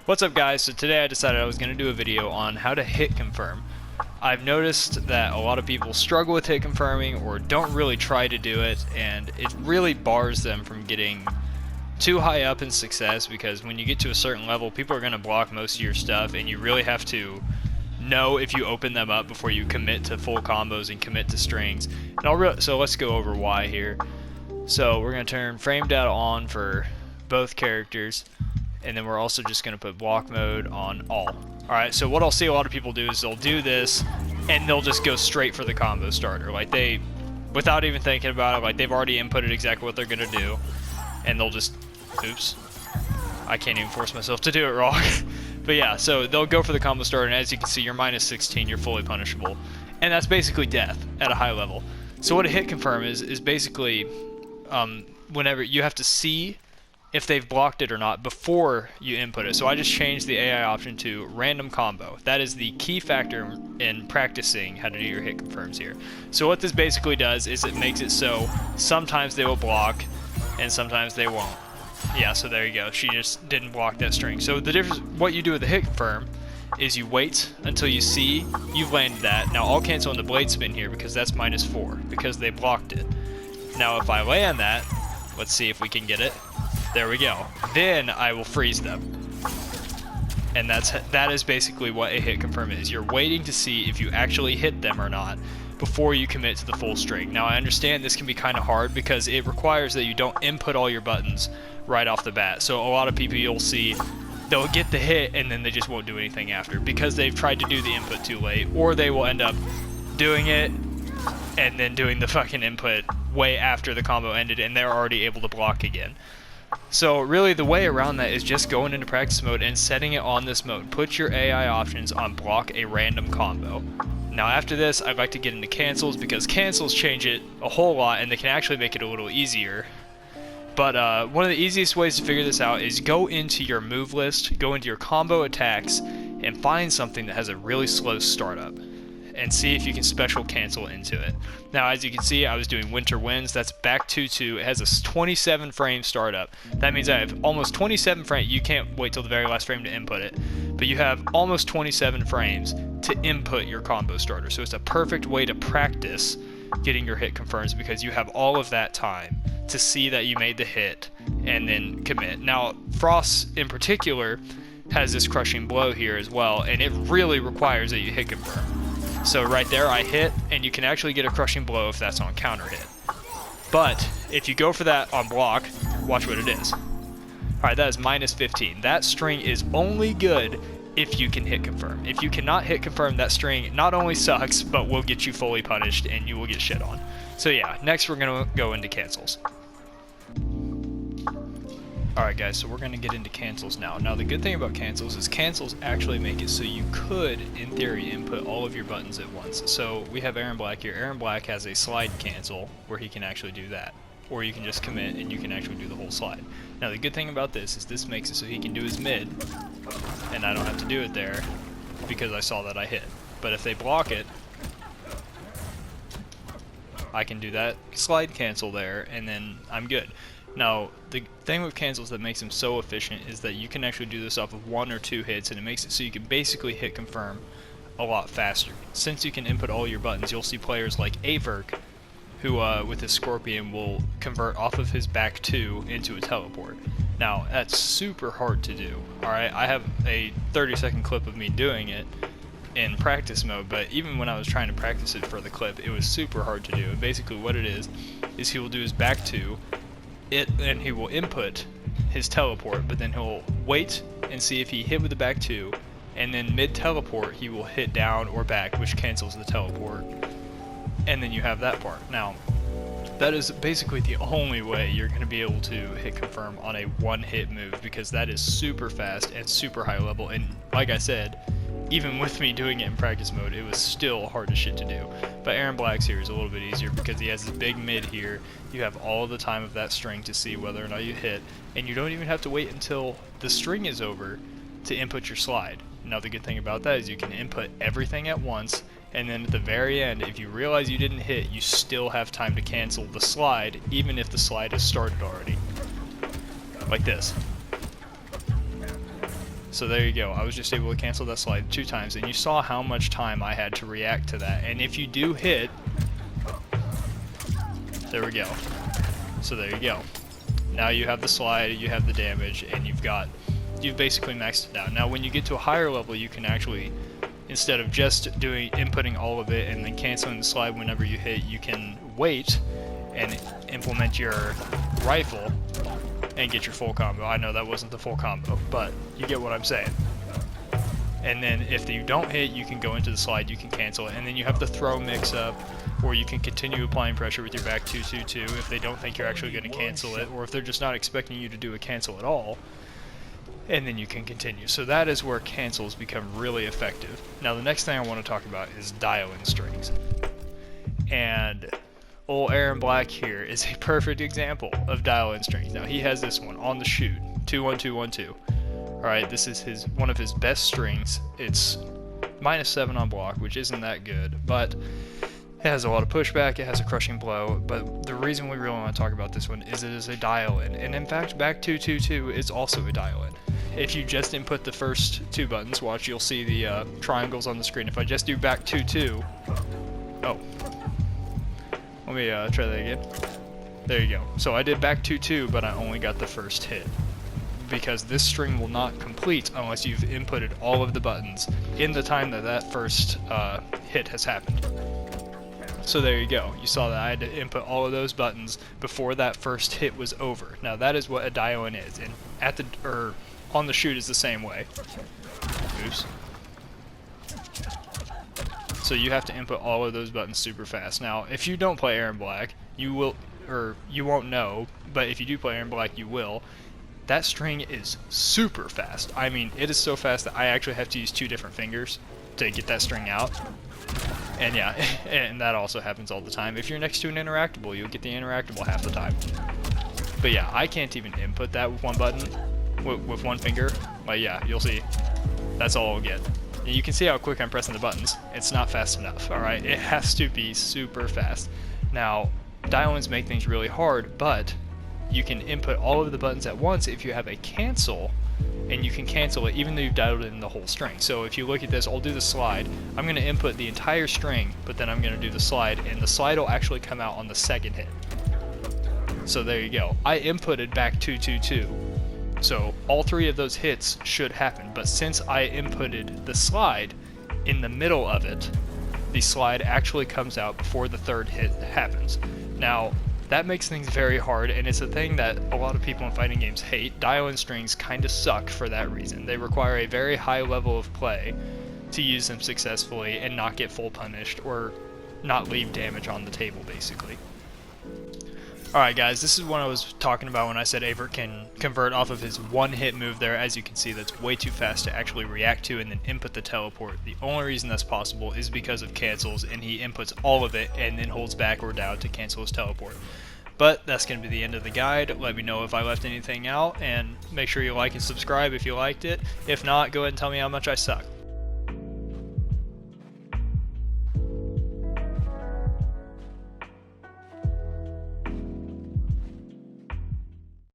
What's up guys? So today I decided I was going to do a video on how to hit confirm. I've noticed that a lot of people struggle with hit confirming or don't really try to do it, and it really bars them from getting too high up in success, because when you get to a certain level, people are going to block most of your stuff, and you really have to know if you open them up before you commit to full combos and commit to strings. And so let's go over why here. So we're going to turn frame data on for both characters. And then we're also just going to put block mode on all. Alright, so what I'll see a lot of people do is they'll do this, and they'll just go straight for the combo starter. Like without even thinking about it, like they've already inputted exactly what they're going to do. And they'll just, oops. I can't even force myself to do it wrong. But yeah, so they'll go for the combo starter, and as you can see, you're minus 16, you're fully punishable. And that's basically death at a high level. So what a hit confirm is basically, whenever you have to see if they've blocked it or not before you input it. So I just changed the AI option to random combo. That is the key factor in practicing how to do your hit confirms here. So what this basically does is it makes it so sometimes they will block and sometimes they won't. Yeah, so there you go. She just didn't block that string. So the difference, what you do with the hit confirm is you wait until you see you've landed that. Now I'll cancel on the blade spin here because that's minus 4 because they blocked it. Now if I land that, let's see if we can get it. There we go. Then I will freeze them. And that is basically what a hit confirm is. You're waiting to see if you actually hit them or not before you commit to the full string. Now I understand this can be kind of hard because it requires that you don't input all your buttons right off the bat. So a lot of people you'll see, they'll get the hit and then they just won't do anything after because they've tried to do the input too late, or they will end up doing it and then doing the fucking input way after the combo ended and they're already able to block again. So really the way around that is just going into practice mode and setting it on this mode. Put your AI options on block a random combo. Now after this, I'd like to get into cancels because cancels change it a whole lot and they can actually make it a little easier. But one of the easiest ways to figure this out is go into your move list, go into your combo attacks, and find something that has a really slow startup. And see if you can special cancel into it. Now as you can see, I was doing Winter Winds. That's back 2-2. It has a 27 frame startup. That means I have almost 27 frames. You can't wait till the very last frame to input it, but you have almost 27 frames to input your combo starter. So it's a perfect way to practice getting your hit confirms because you have all of that time to see that you made the hit and then commit. Now Frost in particular has this crushing blow here as well, and it really requires that you hit confirm. So right there I hit, and you can actually get a crushing blow if that's on counter hit. But if you go for that on block, watch what it is. Alright, that is minus 15. That string is only good if you can hit confirm. If you cannot hit confirm, that string not only sucks, but will get you fully punished and you will get shit on. So yeah, next we're going to go into cancels. Alright guys, so we're going to get into cancels now. Now the good thing about cancels is cancels actually make it so you could, in theory, input all of your buttons at once. So we have Aaron Black here. Aaron Black has a slide cancel where he can actually do that. Or you can just commit and you can actually do the whole slide. Now the good thing about this is this makes it so he can do his mid, and I don't have to do it there because I saw that I hit. But if they block it, I can do that slide cancel there and then I'm good. Now, the thing with cancels that makes them so efficient is that you can actually do this off of 1 or 2 hits, and it makes it so you can basically hit confirm a lot faster. Since you can input all your buttons, you'll see players like Averk, who with his Scorpion will convert off of his back 2 into a teleport. Now, that's super hard to do, alright? I have a 30-second clip of me doing it in practice mode, but even when I was trying to practice it for the clip, it was super hard to do. And basically what it is he will do his back 2, and he will input his teleport, but then he'll wait and see if he hit with the back 2, and then mid teleport he will hit down or back, which cancels the teleport, and then you have that part. Now that is basically the only way you're going to be able to hit confirm on a one hit move, because that is super fast and super high level, and like I said, even with me doing it in practice mode, it was still hard as shit to do. But Aaron Black's here is a little bit easier because he has this big mid here. You have all the time of that string to see whether or not you hit, and you don't even have to wait until the string is over to input your slide. Now the good thing about that is you can input everything at once, and then at the very end, if you realize you didn't hit, you still have time to cancel the slide, even if the slide has started already. Like this. So there you go. I was just able to cancel that slide 2 times, and you saw how much time I had to react to that. And if you do hit, there we go. So there you go. Now you have the slide, you have the damage, and you've basically maxed it out. Now when you get to a higher level, you can actually, instead of just inputting all of it and then canceling the slide whenever you hit, you can wait and implement your rifle and get your full combo. I know that wasn't the full combo, but you get what I'm saying. And then if you don't hit, you can go into the slide, you can cancel it, and then you have the throw mix up, or you can continue applying pressure with your back 2-2-2 if they don't think you're actually going to cancel it, or if they're just not expecting you to do a cancel at all, and then you can continue. So that is where cancels become really effective. Now the next thing I want to talk about is dial-in strings. And old Aaron Black here is a perfect example of dial-in strings. Now he has this one on the shoot, 2-1-2-1-2. Alright, this is one of his best strings. It's -7 on block, which isn't that good, but it has a lot of pushback, it has a crushing blow. But the reason we really want to talk about this one is it is a dial-in, and in fact back 2-2-2 is also a dial-in. If you just input the first 2 buttons, watch, you'll see the triangles on the screen. If I just do back 2-2, oh, let me try that again. There you go. So I did back 2-2, but I only got the first hit, because this string will not complete unless you've inputted all of the buttons in the time that that first hit has happened. So there you go. You saw that I had to input all of those buttons before that first hit was over. Now that is what a dial-in is, and on the shoot is the same way. Oops. So you have to input all of those buttons super fast. Now, if you don't play Aaron Black, you won't know, but if you do play Aaron Black, you will. That string is super fast. I mean, it is so fast that I actually have to use 2 different fingers to get that string out. And yeah, and that also happens all the time. If you're next to an interactable, you'll get the interactable half the time. But yeah, I can't even input that with one button, with one finger. But yeah, you'll see. That's all I'll get. And you can see how quick I'm pressing the buttons. It's not fast enough, alright? It has to be super fast. Now, dial-ins make things really hard, but you can input all of the buttons at once if you have a cancel, and you can cancel it even though you've dialed in the whole string. So if you look at this, I'll do the slide. I'm going to input the entire string, but then I'm going to do the slide, and the slide will actually come out on the second hit. So there you go. I inputted back 2-2-2. So all 3 of those hits should happen, but since I inputted the slide in the middle of it, the slide actually comes out before the 3rd hit happens. Now, that makes things very hard, and it's a thing that a lot of people in fighting games hate. Dial-in strings kind of suck for that reason. They require a very high level of play to use them successfully and not get full punished or not leave damage on the table, basically. Alright guys, this is what I was talking about when I said Avert can convert off of his one-hit move there. As you can see, that's way too fast to actually react to and then input the teleport. The only reason that's possible is because of cancels, and he inputs all of it and then holds back or down to cancel his teleport. But that's going to be the end of the guide. Let me know if I left anything out, and make sure you like and subscribe if you liked it. If not, go ahead and tell me how much I suck.